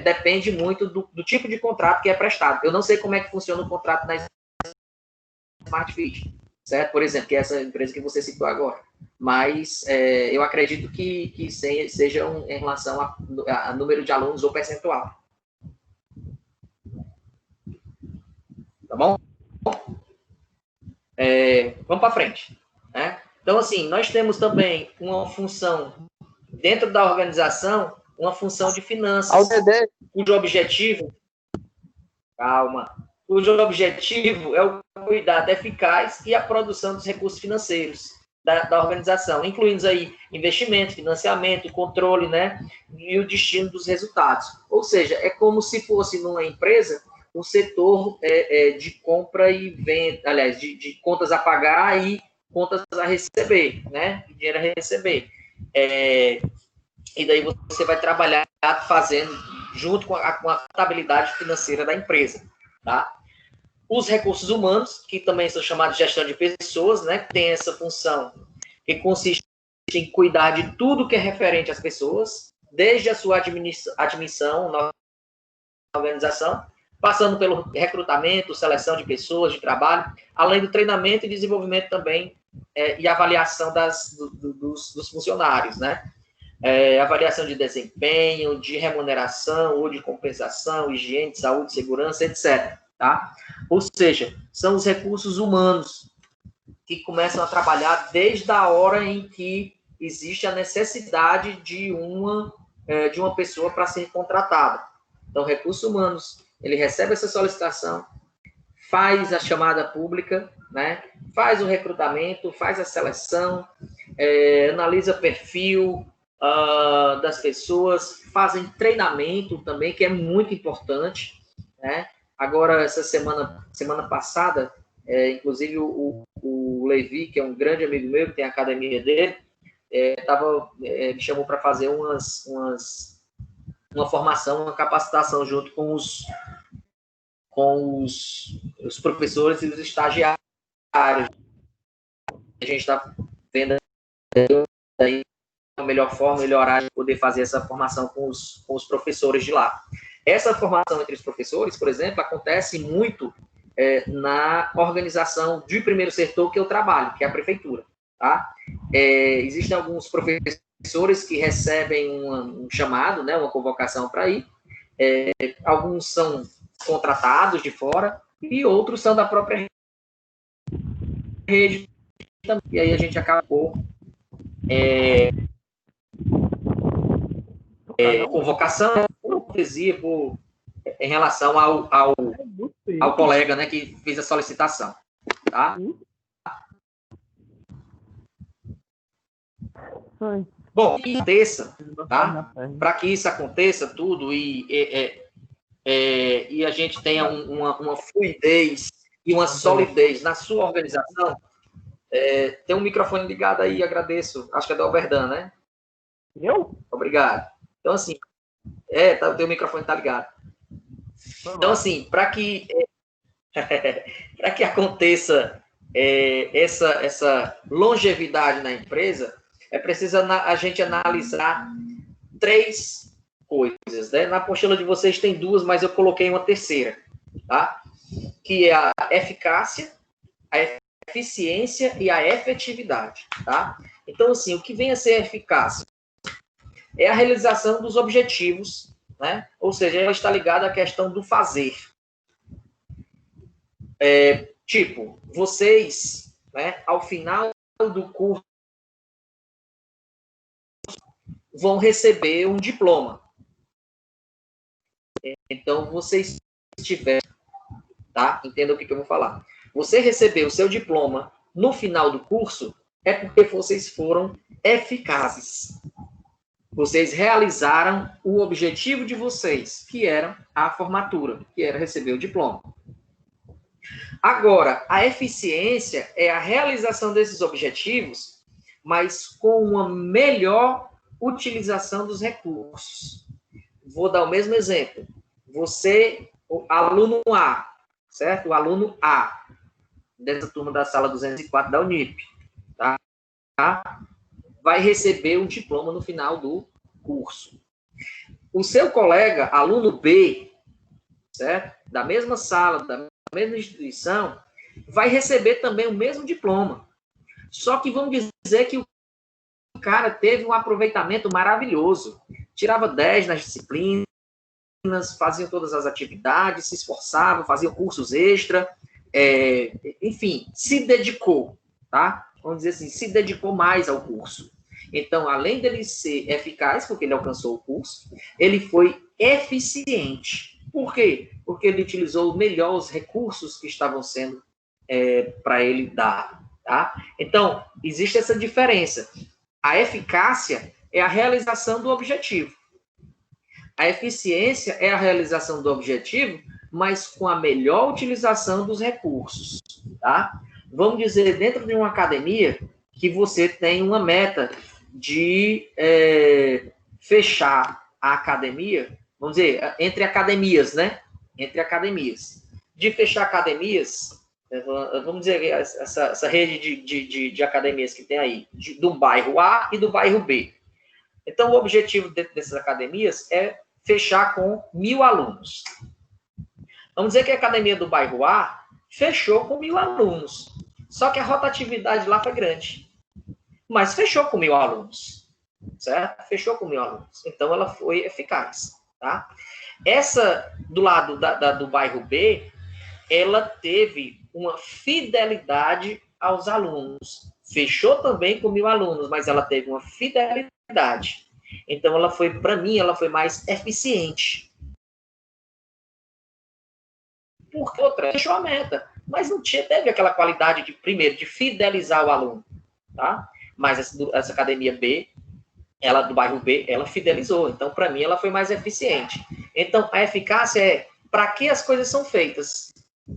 depende muito do tipo de contrato que é prestado. Eu não sei como é que funciona o contrato na Smart Fit, certo? Por exemplo, que é essa empresa que você citou agora. Mas eu acredito que seja em relação a número de alunos ou percentual. Tá bom? Vamos para frente. Né? Então, assim, nós temos também uma função, dentro da organização, uma função de finanças, cujo objetivo... Calma. Cujo objetivo é o cuidado eficaz e a produção dos recursos financeiros da organização, incluindo aí investimento, financiamento, controle, né, e o destino dos resultados. Ou seja, é como se fosse numa empresa um setor de compra e venda, aliás, de contas a pagar e contas a receber, né, dinheiro a receber. E daí você vai trabalhar fazendo junto com a contabilidade financeira da empresa, tá? Os recursos humanos, que também são chamados de gestão de pessoas, né, que tem essa função que consiste em cuidar de tudo que é referente às pessoas, desde a sua admissão na organização, passando pelo recrutamento, seleção de pessoas, de trabalho, além do treinamento e desenvolvimento também e avaliação dos funcionários, né? Avaliação de desempenho, de remuneração ou de compensação, higiene, saúde, segurança, etc. Tá? Ou seja, são os recursos humanos que começam a trabalhar desde a hora em que existe a necessidade de uma pessoa para ser contratada. Então, recursos humanos, ele recebe essa solicitação, faz a chamada pública, né? Faz o recrutamento, faz a seleção, analisa perfil das pessoas, fazem treinamento também, que é muito importante, né? Agora, essa semana passada, inclusive o Levi, que é um grande amigo meu, que tem a academia dele, me chamou para fazer uma formação, uma capacitação junto com os professores e os estagiários. A gente está vendo aí a melhor forma, melhor horário de poder fazer essa formação com os professores de lá. Essa formação entre os professores, por exemplo, acontece muito na organização de primeiro setor que eu trabalho, que é a prefeitura. Tá? Existem alguns professores que recebem um chamado, né, uma convocação para ir. Alguns são contratados de fora e outros são da própria rede. E aí a gente acaba por convocação, cortesia em relação ao colega, né, que fez a solicitação, tá? Bom, tá? Para que isso aconteça tudo e a gente tenha uma fluidez e uma solidez na sua organização, tem um microfone ligado aí, agradeço, acho que é do Alberdan, né? Eu? Obrigado. Então, assim, o teu microfone está ligado. Então, assim, para que aconteça essa longevidade na empresa, é preciso a gente analisar 3 coisas, né? Na apostila de vocês tem 2, mas eu coloquei uma terceira, tá? Que é a eficácia, a eficiência e a efetividade, tá? Então, assim, o que vem a ser eficácia? É a realização dos objetivos, né? Ou seja, ela está ligada à questão do fazer. Tipo, vocês, né, ao final do curso, vão receber um diploma. Então, vocês tiverem, tá? Entenda o que eu vou falar. Você recebeu o seu diploma no final do curso, é porque vocês foram eficazes. Vocês realizaram o objetivo de vocês, que era a formatura, que era receber o diploma. Agora, a eficiência é a realização desses objetivos, mas com uma melhor utilização dos recursos. Vou dar o mesmo exemplo. Você, o aluno A, certo? O aluno A, dessa turma da sala 204 da Unip, tá? Vai receber um diploma no final do curso. O seu colega, aluno B, certo? Da mesma sala, da mesma instituição, vai receber também o mesmo diploma. Só que vamos dizer que o cara teve um aproveitamento maravilhoso, tirava 10 nas disciplinas, fazia todas as atividades, se esforçava, fazia cursos extra, enfim, se dedicou, tá? Vamos dizer assim, se dedicou mais ao curso. Então, além dele ser eficaz, porque ele alcançou o curso, ele foi eficiente. Por quê? Porque ele utilizou melhor os recursos que estavam sendo para ele dar. Tá? Então, existe essa diferença. A eficácia é a realização do objetivo. A eficiência é a realização do objetivo, mas com a melhor utilização dos recursos. Tá? Vamos dizer, dentro de uma academia, que você tem uma meta de fechar a academia, vamos dizer, entre academias, né? Entre academias. De fechar academias, vamos dizer, essa rede de academias que tem aí, do bairro A e do bairro B. Então, o objetivo dessas academias é fechar com 1.000 alunos. Vamos dizer que a academia do bairro A fechou com 1.000 alunos. Só que a rotatividade lá foi grande. Mas fechou com 1.000 alunos. Certo? Fechou com 1.000 alunos. Então, ela foi eficaz. Tá? Essa, do lado do bairro B, ela teve uma fidelidade aos alunos. Fechou também com 1.000 alunos, mas ela teve uma fidelidade. Então, ela foi, para mim, ela foi mais eficiente. Porque outra, fechou a meta, mas não teve aquela qualidade de, primeiro, de fidelizar o aluno, tá? Mas essa academia B, ela do bairro B, ela fidelizou. Então, para mim, ela foi mais eficiente. Então, a eficácia é para que as coisas são feitas.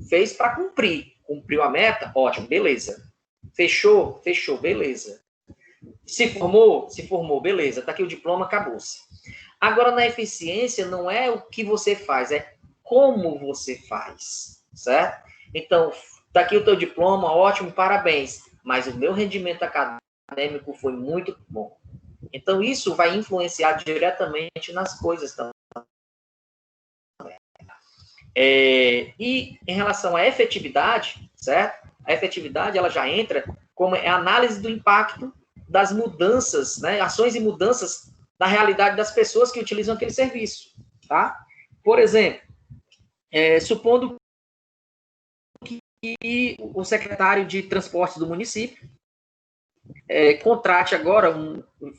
Fez para cumprir. Cumpriu a meta? Ótimo, beleza. Fechou? Fechou, beleza. Se formou, beleza. Tá aqui o diploma, acabou-se. Agora, na eficiência, não é o que você faz, é como você faz, certo? Então, tá aqui o teu diploma, ótimo, parabéns. Mas o meu rendimento acadêmico foi muito bom. Então, isso vai influenciar diretamente nas coisas também. E em relação à efetividade, certo? A efetividade, ela já entra como a análise do impacto das mudanças, né? Ações e mudanças na realidade das pessoas que utilizam aquele serviço, tá? Por exemplo, supondo que o secretário de transporte do município contrate agora,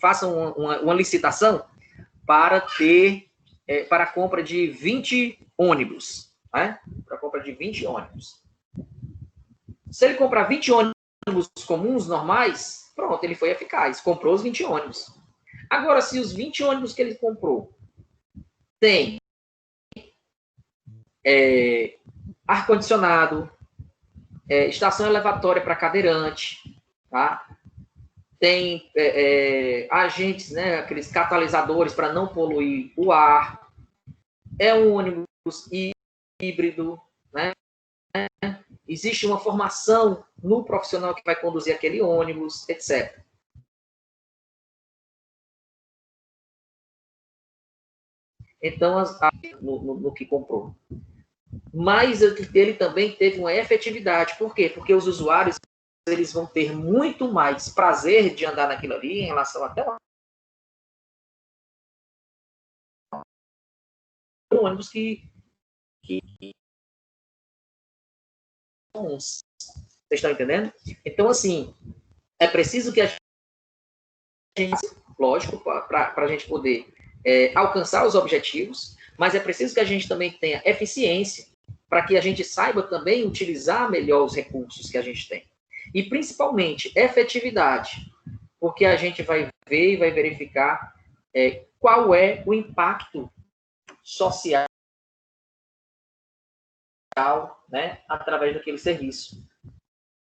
faça uma licitação para para a compra de 20 ônibus, né? Para a compra de 20 ônibus. Se ele comprar 20 ônibus comuns, normais, pronto, ele foi eficaz, comprou os 20 ônibus. Agora, se os 20 ônibus que ele comprou tem ar-condicionado, estação elevatória para cadeirante, tá? Tem agentes, né, aqueles catalisadores para não poluir o ar, é um ônibus híbrido, né? Existe uma formação no profissional que vai conduzir aquele ônibus, etc. Então, no que comprou. Mas ele também teve uma efetividade. Por quê? Porque os usuários eles vão ter muito mais prazer de andar naquilo ali em relação até um ônibus que vocês estão entendendo? Então, assim, é preciso que a gente, lógico, para a gente poder alcançar os objetivos, mas é preciso que a gente também tenha eficiência para que a gente saiba também utilizar melhor os recursos que a gente tem. E, principalmente, efetividade, porque a gente vai ver e vai verificar qual é o impacto social, né, através daquele serviço.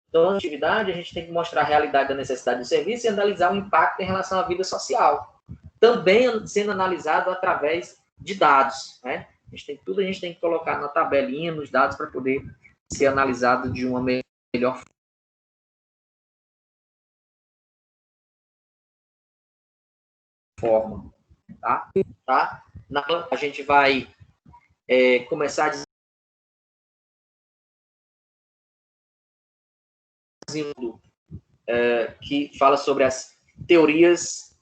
Então, na atividade, a gente tem que mostrar a realidade da necessidade do serviço e analisar o impacto em relação à vida social. Também sendo analisado através de dados, né? A gente tem que colocar na tabelinha, nos dados, para poder ser analisado de uma melhor forma. Tá? A gente vai começar a desenvolvendo que fala sobre as teorias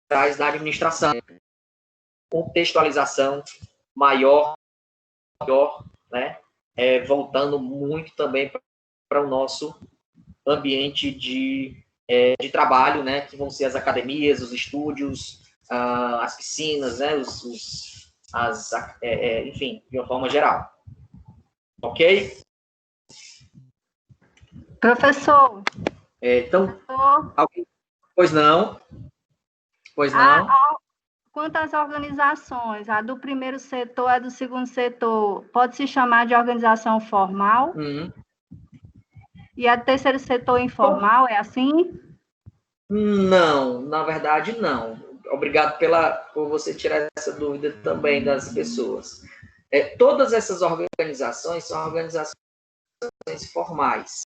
da administração, contextualização maior, né? Voltando muito também para o nosso ambiente de trabalho, né? Que vão ser as academias, os estúdios, as piscinas, né? Enfim, de uma forma geral. Ok? Professor. Então, pois não. Quanto às organizações, a do primeiro setor, a do segundo setor, pode se chamar de organização formal? E a do terceiro setor informal, é assim? Não, na verdade, não. Obrigado por você tirar essa dúvida também das pessoas. Todas essas organizações são organizações formais,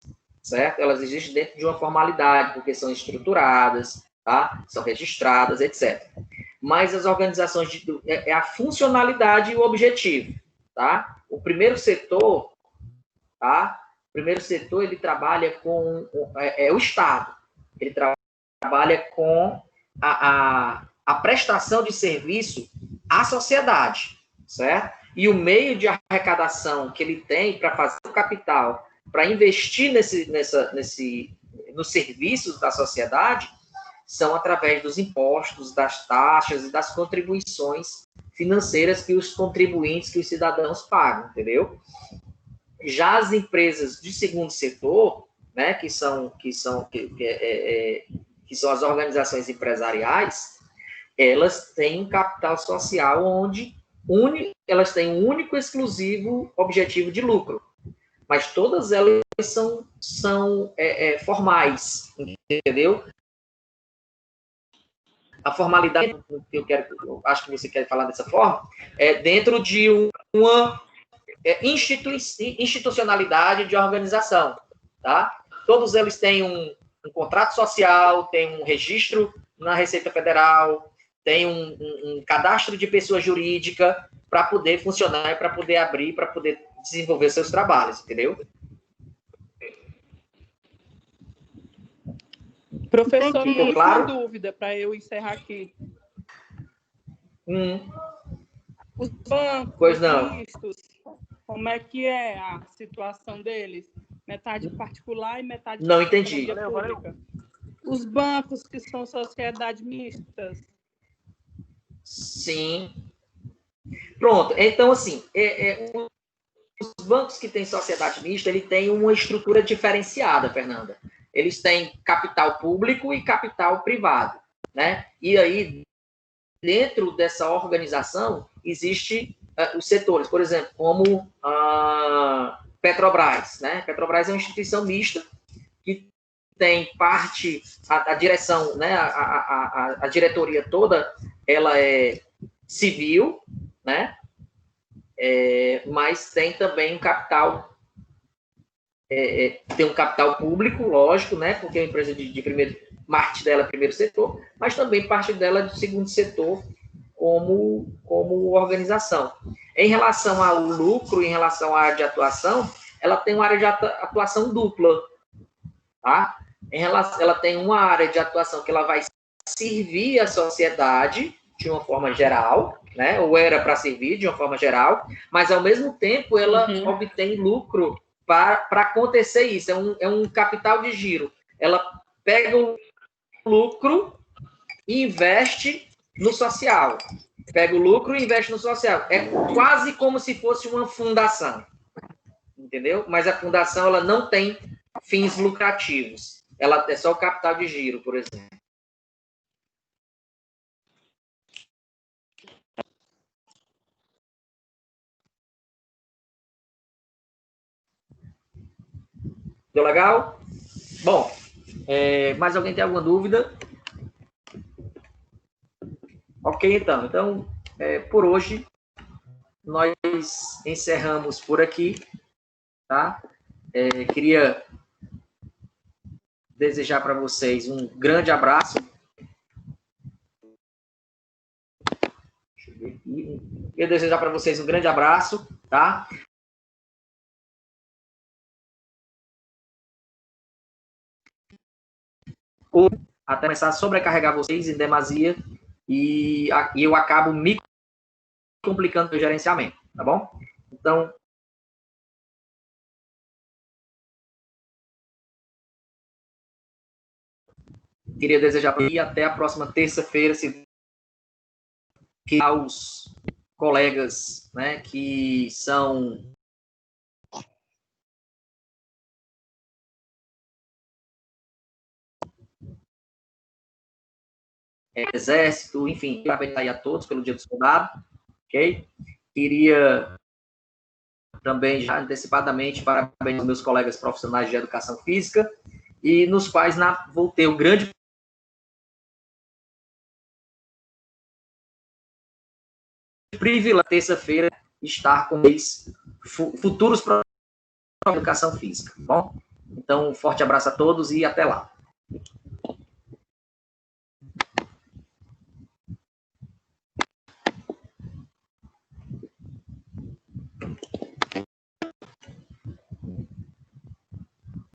certo? Elas existem dentro de uma formalidade, porque são estruturadas, tá? São registradas, etc. Mas as organizações é a funcionalidade e o objetivo, tá? O primeiro setor, tá? O primeiro setor, ele trabalha com o Estado. Ele trabalha com a prestação de serviço à sociedade, certo? E o meio de arrecadação que ele tem para fazer o capital, para investir nos serviços da sociedade, são através dos impostos, das taxas e das contribuições financeiras que os contribuintes, que os cidadãos pagam, entendeu? Já as empresas de segundo setor, né, que são as organizações empresariais, elas têm um capital social onde elas têm um único e exclusivo objetivo de lucro, mas todas elas são formais, entendeu? A formalidade, eu acho que você quer falar dessa forma, dentro de uma institucionalidade de organização, tá? Todos eles têm um contrato social, têm um registro na Receita Federal, tem um cadastro de pessoa jurídica para poder funcionar, para poder abrir, para poder desenvolver seus trabalhos, entendeu? Professor, ficou claro? Uma dúvida para eu encerrar aqui. Os bancos mistos, como é que é a situação deles? Metade particular e metade não entendi. Pública. Os bancos que são sociedades mistas. Sim. Pronto. Então, assim, os bancos que têm sociedade mista, ele tem uma estrutura diferenciada, Fernanda. Eles têm capital público e capital privado, né? E aí, dentro dessa organização, existem os setores, por exemplo, como a Petrobras, né? Petrobras é uma instituição mista que tem parte, a direção, né? A diretoria toda, ela é civil, né? Mas tem também um capital tem um capital público, lógico, né? Porque é uma empresa de primeiro, parte dela é primeiro setor, mas também parte dela é de segundo setor como organização. Em relação ao lucro, em relação à área de atuação, ela tem uma área de atuação dupla, tá? Ela tem uma área de atuação que ela vai servir a sociedade de uma forma geral, né? Ou era para servir de uma forma geral, mas ao mesmo tempo ela obtém lucro para acontecer isso. É um capital de giro. Ela pega o lucro e investe no social. Pega o lucro e investe no social. É quase como se fosse uma fundação. Entendeu? Mas a fundação ela não tem fins lucrativos. Ela é só o capital de giro, por exemplo. Deu legal? Bom, mais alguém tem alguma dúvida? Ok, então. Então, por hoje, nós encerramos por aqui, tá? Queria desejar para vocês um grande abraço. E eu desejo para vocês um grande abraço, tá? Até começar a sobrecarregar vocês em demasia e eu acabo me complicando o gerenciamento, tá bom? Então, queria desejar para até a próxima terça-feira, que aos colegas, né, que são exército, enfim, parabenizar a todos pelo Dia do Soldado, ok? Queria também, já antecipadamente, parabenizar os meus colegas profissionais de educação física, e nos quais vou ter o grande privilégio, terça-feira, estar com eles, futuros profissionais de educação física, tá bom? Então, um forte abraço a todos e até lá.